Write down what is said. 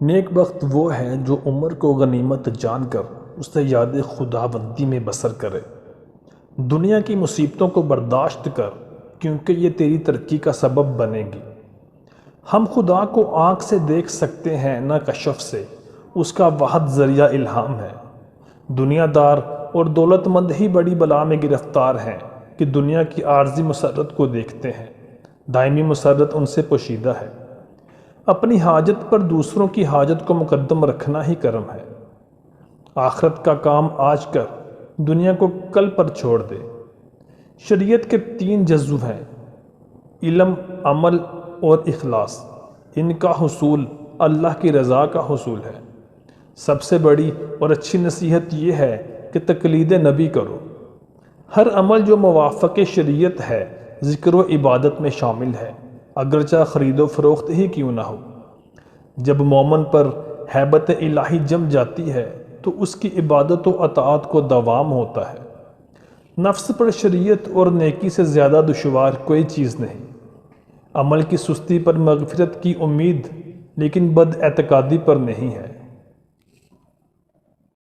نیک بخت وہ ہے جو عمر کو غنیمت جان کر اس سے یاد خداوندی میں بسر کرے۔ دنیا کی مصیبتوں کو برداشت کر کیونکہ یہ تیری ترقی کا سبب بنے گی۔ ہم خدا کو آنکھ سے دیکھ سکتے ہیں نہ کشف سے، اس کا واحد ذریعہ الہام ہے۔ دنیا دار اور دولت مند ہی بڑی بلا میں گرفتار ہیں کہ دنیا کی عارضی مسرت کو دیکھتے ہیں، دائمی مسرت ان سے پوشیدہ ہے۔ اپنی حاجت پر دوسروں کی حاجت کو مقدم رکھنا ہی کرم ہے۔ آخرت کا کام آج کر، دنیا کو کل پر چھوڑ دے۔ شریعت کے 3 جزو ہیں: علم، عمل اور اخلاص۔ ان کا حصول اللہ کی رضا کا حصول ہے۔ سب سے بڑی اور اچھی نصیحت یہ ہے کہ تقلید نبی کرو۔ ہر عمل جو موافق شریعت ہے ذکر و عبادت میں شامل ہے، اگرچہ خرید و فروخت ہی کیوں نہ ہو۔ جب مومن پر ہیبت الہی جم جاتی ہے تو اس کی عبادت و اطاعت کو دوام ہوتا ہے۔ نفس پر شریعت اور نیکی سے زیادہ دشوار کوئی چیز نہیں۔ عمل کی سستی پر مغفرت کی امید لیکن بد اعتقادی پر نہیں ہے۔